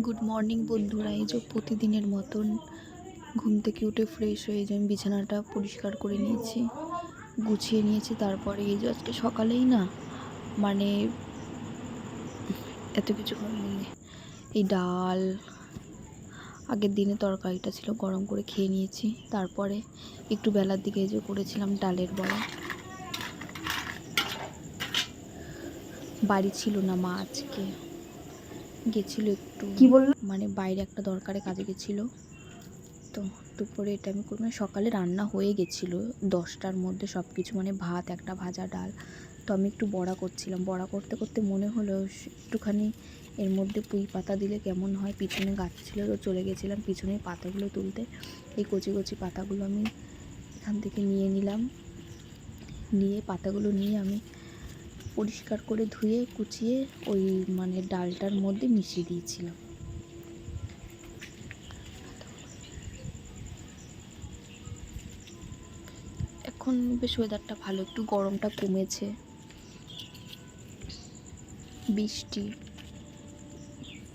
Good morning বন্ধুরা। এই যে প্রতিদিনের মতন ঘুম থেকে উঠে ফ্রেশ হয়ে যে আমি বিছানাটা পরিষ্কার করে নিয়েছি, গুছিয়ে নিয়েছি। তারপরে এই যে আজকে সকালেই না মানে এত কিছু এই ডাল আগের দিনে তরকারিটা ছিল গরম করে খেয়ে নিয়েছি। তারপরে একটু বেলার দিকে এই যে করেছিলাম ডালের বড়া। বাড়ি ছিল না মা, আজকে গেছিলো একটু কি বললো? মানে বাইরে একটা দরকারে কাজে গেছিলো। তো দুপুরে এটা আমি করবো, সকালে রান্না হয়ে গেছিলো 10টার মধ্যে সব কিছু, মানে ভাত, একটা ভাজা, ডাল। তো আমি একটু বড়া করছিলাম, বড়া করতে করতে মনে হলো একটুখানি এর মধ্যে পুঁই পাতা দিলে কেমন হয়। পিছনে গাছ ছিল তো চলে গেছিলাম পিছনে পাতাগুলো তুলতে। এই কচি কচি পাতাগুলো আমি এখান থেকে নিয়ে নিলাম, নিয়ে পাতাগুলো নিয়ে আমি পরিষ্কার করে ধুয়ে কুচিয়ে ওই মানে ডালটার মধ্যে মিশিয়ে দিয়েছিলাম। এখন বেশ ওয়েদারটা ভালো, একটু গরমটা কমেছে, বৃষ্টি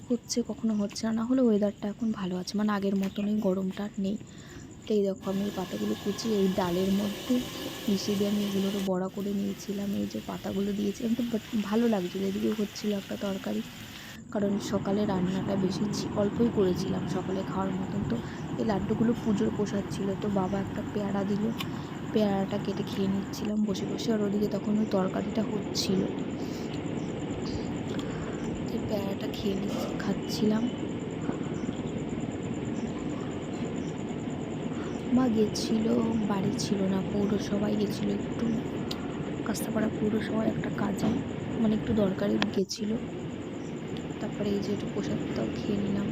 হচ্ছে কখনো হচ্ছে না, হলে ওয়েদারটা এখন ভালো আছে, মানে আগের মতনই গরমটা আর নেই। তো এই দেখো আমি এই পাতাগুলো কুচিয়ে এই ডালের মধ্যে মিশিয়ে দিয়ে আমি এগুলোরও বড়া করে নিয়েছিলাম। এই যে পাতাগুলো দিয়েছিলাম তো ভালো লাগছিলো। এদিকে হচ্ছিলো একটা তরকারি, কারণ সকালে রান্নাটা বেশি অল্পই করেছিলাম সকালে খাওয়ার মতন। তো এই লাড্ডুগুলো পুজোর প্রসাদ ছিল, তো বাবা একটা পেয়ারা দিল, পেয়ারাটা কেটে খেয়ে নিচ্ছিলাম বসে বসে। আর ওদিকে তখন ওই তরকারিটা হচ্ছিল, এই পেয়ারাটা খাচ্ছিলাম। মা গেছিল, বাড়ি ছিল না, পৌরসভায় গেছিলো একটু, কাস্তাপাড়া পৌরসভায় একটা কাজে, মানে একটু দরকারে গেছিলো। তারপরে এই যে একটু প্রসাদটাও খেয়ে নিলাম।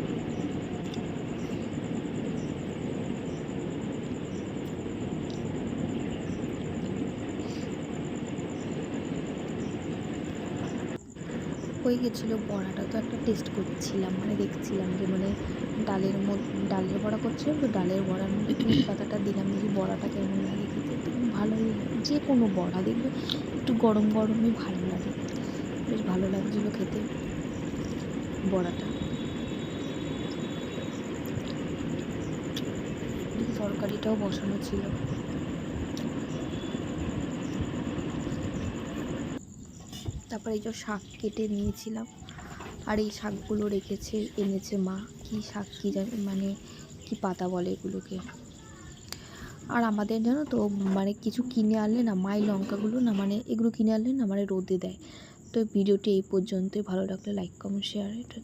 হয়ে গেছিলো বড়াটা, তো একটা টেস্ট করছিলাম, মানে দেখছিলাম যে মানে ডালের বড়া করছিলাম, তো ডালের বড়ার মধ্যে পুঁই পাতাটা দিলাম, দেখি বড়াটা কেমন লাগে খেতে। তো ভালোই, যে কোনো বড়া দেখবে একটু গরম গরমই ভালো লাগে, বেশ ভালো লাগছিলো খেতে বড়াটা। তরকারিটাও বসানো ছিল। তারপরে এই যে শাক কেটে নিয়েছিলাম, আর এই শাকগুলো এনেছে মা, কি শাক কি জানি, মানে কি পাতা বলে এগুলোকে। আর আমাদের জানো তো মানে কিছু কিনে আনলে না, মাই লঙ্কাগুলো না, মানে এগুলো কিনে আনলে না মানে রোদে দেয়। তো ভিডিওটি এই পর্যন্তই, ভালো লাগলে লাইক কমেন্ট শেয়ার। এটা